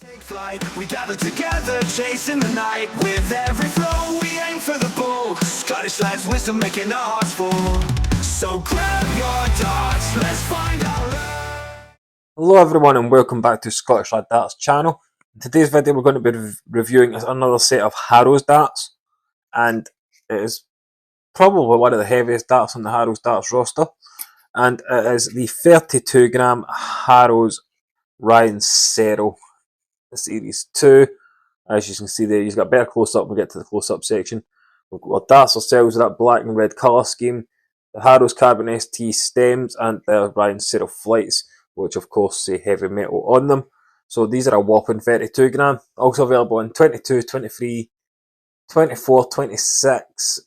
Take flight, we gather together, chasing the night. With every flow, we aim for the bull. Scottish lads, wisdom making our hearts full. So grab your darts, let's find our love. Hello everyone and welcome back to Scottish Lad Darts channel. In today's video we're going to be reviewing another set of Harrows darts, and it is probably one of the heaviest darts on the Harrows darts roster, and it is the 32 gram Harrows Ryan Searle Series 2. As you can see there, you've got a better close up. We'll get to the close up section. We've got darts ourselves with that black and red colour scheme, the Harrows Carbon ST stems, and the Ryan Searle flights, which of course say heavy metal on them. So these are a whopping 32 gram. Also available in 22, 23, 24, 26,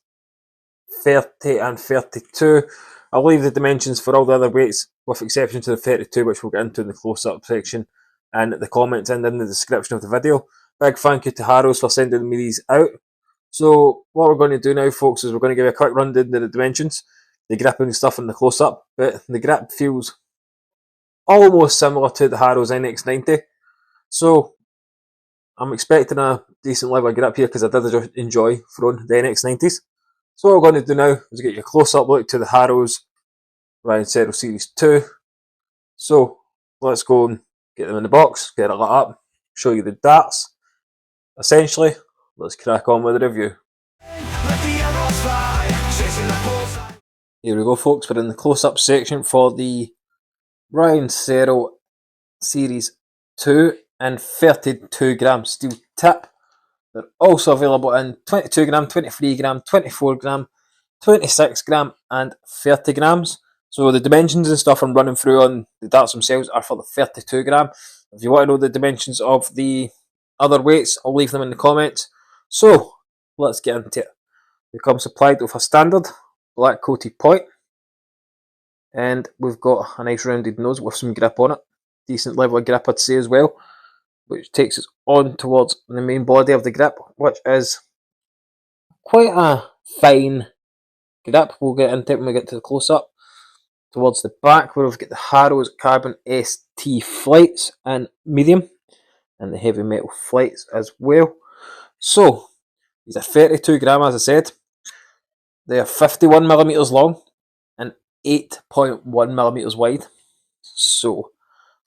30 and 32. I'll leave the dimensions for all the other weights, with exception to the 32, which we'll get into in the close-up section and the comments and in the description of the video. Big thank you to Harrows for sending me these out. So what we're going to do now, folks, is we're going to give you a quick rundown of the dimensions, the grip and stuff in the close-up, but the grip feels almost similar to the Harrows NX90. So I'm expecting a decent level of grip here because I did enjoy throwing the NX90s. So what we're going to do now is get you a close-up look to the Harrows Ryan Searle Series 2. So let's go and get them in the box, get it lit up, show you the darts. Essentially, let's crack on with the review. Here we go, folks, we're in the close-up section for the Ryan Searle Series 2 and 32 gram steel tip. They're also available in 22 gram, 23 gram, 24 gram, 26 gram and 30 grams. So the dimensions and stuff I'm running through on the darts themselves are for the 32 gram. If you want to know the dimensions of the other weights, I'll leave them in the comments. So let's get into it. They come supplied with a standard black coated point, and we've got a nice rounded nose with some grip on it. Decent level of grip, I'd say, as well, which takes us on towards the main body of the grip, which is quite a fine grip. We'll get into it when we get to the close-up. Towards the back, where we've got the Harrows Carbon ST flights in medium, and the heavy metal flights as well. So these are 32 gram, as I said. They are 51 millimeters long and 8.1 millimeters wide. So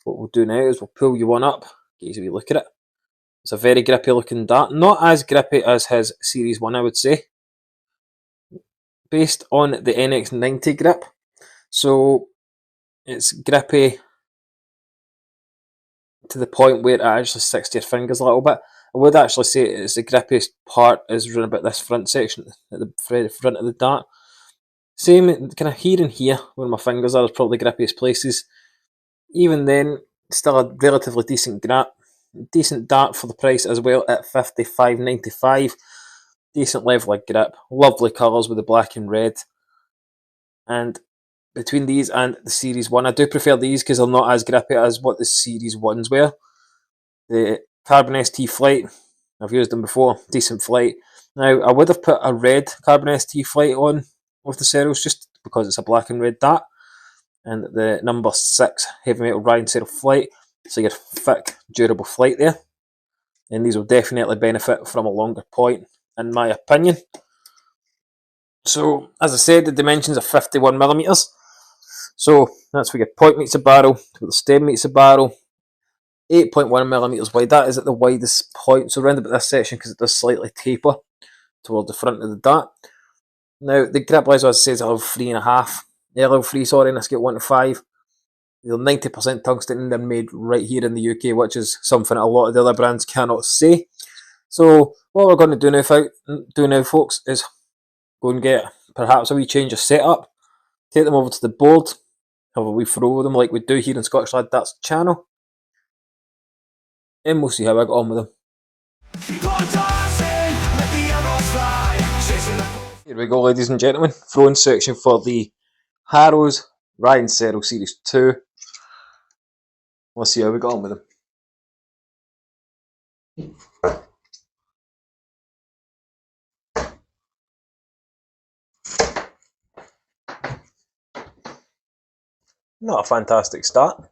what we'll do now is we'll pull you one up, get you a wee look at it. It's a very grippy looking dart, not as grippy as his Series 1, I would say, based on the NX90 grip. So it's grippy to the point where it actually sticks to your fingers a little bit. I would actually say it's the grippiest part is around about this front section, at the front of the dart. Same kind of here and here, where my fingers are, is probably the grippiest places. Even then, still a relatively decent grip. Decent dart for the price as well at $55.95. Decent level of grip. Lovely colours with the black and red. And between these and the Series 1, I do prefer these because they're not as grippy as what the Series 1s were. The Carbon ST flight, I've used them before, decent flight. Now, I would have put a red Carbon ST flight on with the Searles just because it's a black and red dart. And the number 6 heavy metal Ryan Searle flight, so your thick, durable flight there. And these will definitely benefit from a longer point, in my opinion. So, as I said, the dimensions are 51 millimeters. So that's where your point meets the barrel, where the stem meets the barrel. 8.1 millimeters wide. That is at the widest point. So around about this section, because it does slightly taper toward the front of the dart. Now the grip level, as I said, is level 3.5. Level 3, sorry, in a scale 1 to 5. They're 90% tungsten, and they're made right here in the UK, which is something a lot of the other brands cannot say. So what we're going to do now, folks, is go and get perhaps a wee change of setup. Take them over to the board. Have a wee throw with them like we do here in Scottish Lad Darts channel. And we'll see how I got on with them. Here we go, ladies and gentlemen. Throwing section for the Harrows Ryan Searle Series 2. Let's see how we got on with them. Not a fantastic start,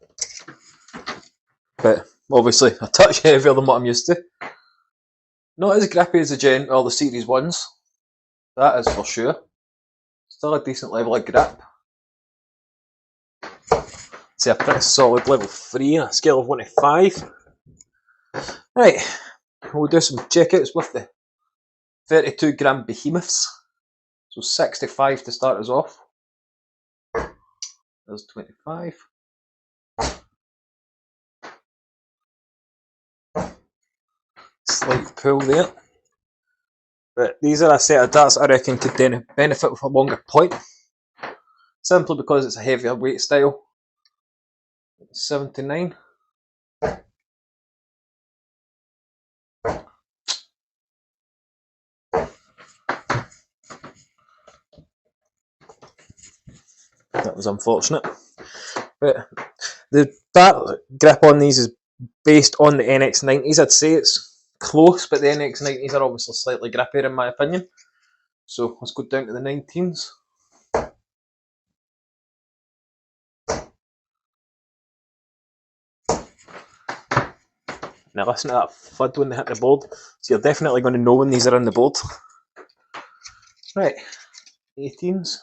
but Obviously, a touch heavier than what I'm used to. Not as grippy as the Series 1s, that is for sure. Still a decent level of grip. It's a pretty solid level 3 on a scale of 1 to 5. Right, we'll do some checkouts with the 32 gram behemoths. So 65 to start us off. There's 25. Slight pull there. But these are a set of darts I reckon could benefit with a longer point. Simply because it's a heavier weight style. 79. That was unfortunate. But the dart grip on these is based on the NX90s. I'd say it's close, but the NX90s are obviously slightly grippier in my opinion. So let's go down to the 19s. Now listen to that thud when they hit the board. So you're definitely going to know when these are on the board. Right, 18s.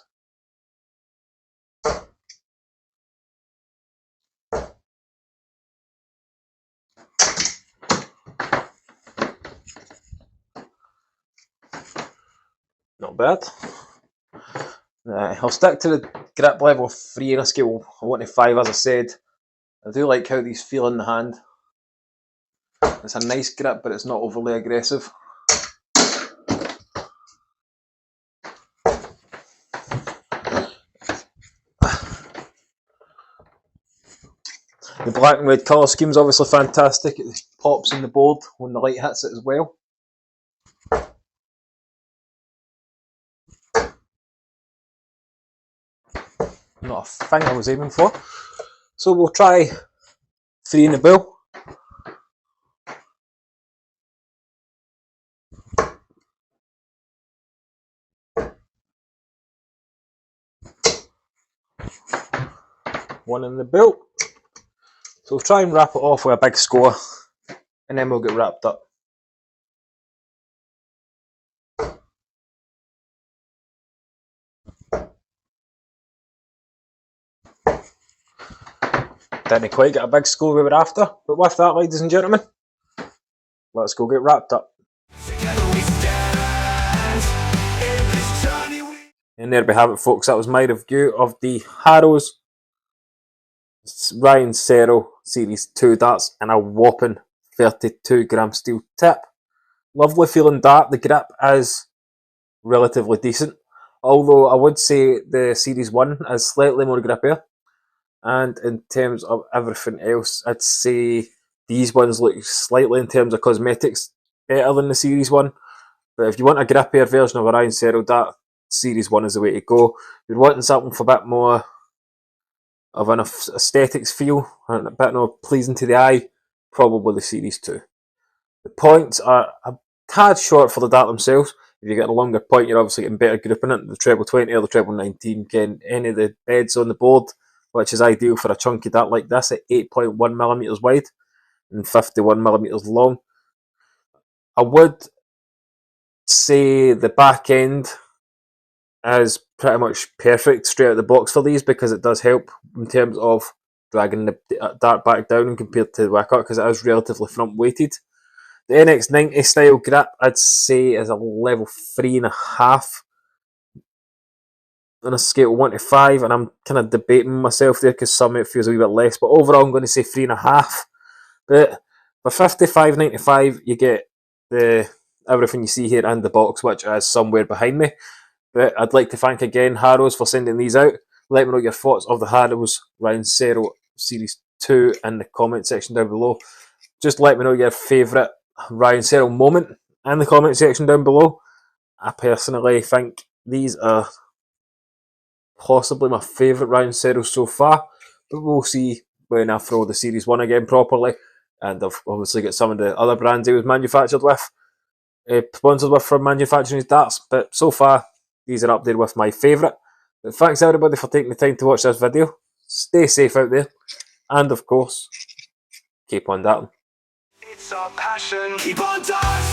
Not bad. I'll stick to the grip level 3 on a scale of 1 to 5 as I said. I do like how these feel in the hand. It's a nice grip, but it's not overly aggressive. The black and red colour scheme is obviously fantastic. It pops in the board when the light hits it as well. Not a thing I was aiming for. So we'll try 3 in the bill. One in the bill. So we'll try and wrap it off with a big score and then we'll get wrapped up. Didn't quite get a big score we were after, but with that, ladies and gentlemen, let's go get wrapped up. And there we have it, folks. That was my review of the Harrows Ryan Searle Series 2 darts and a whopping 32 gram steel tip. Lovely feeling dart. The grip is relatively decent, although I would say the Series 1 is slightly more grippier. And in terms of everything else, I'd say these ones look slightly, in terms of cosmetics, better than the Series 1. But if you want a grippier version of a Ryan Searle dart, Series 1 is the way to go. If you're wanting something for a bit more of an aesthetics feel, and a bit more pleasing to the eye, probably the Series 2. The points are a tad short for the dart themselves. If you get a longer point, you're obviously getting better grip in it. The treble 20 or the treble 19, getting any of the beds on the board, which is ideal for a chunky dart like this at 8.1mm wide and 51mm long. I would say the back end is pretty much perfect straight out of the box for these, because it does help in terms of dragging the dart back down compared to the wicket, because it is relatively front weighted. The NX90 style grip, I'd say, is a level 3.5 on a scale of 1 to 5, and I'm kind of debating myself there because some it feels a wee bit less, but overall I'm going to say 3.5. But for $55.95 you get the everything you see here and the box, which is somewhere behind me. But I'd like to thank again Harrows for sending these out. Let me know your thoughts of the Harrows Ryan Searle Series 2 in the comment section down below. Just let me know your favourite Ryan Searle moment in the comment section down below. I personally think these are possibly my favourite Ryan Searle so far, but we'll see when I throw the Series 1 again properly, and I've obviously got some of the other brands he was manufactured with, sponsored with from manufacturing his darts, but so far these are up there with my favourite. But thanks everybody for taking the time to watch this video. Stay safe out there, and of course, keep on darting. It's our passion. Keep on dancing.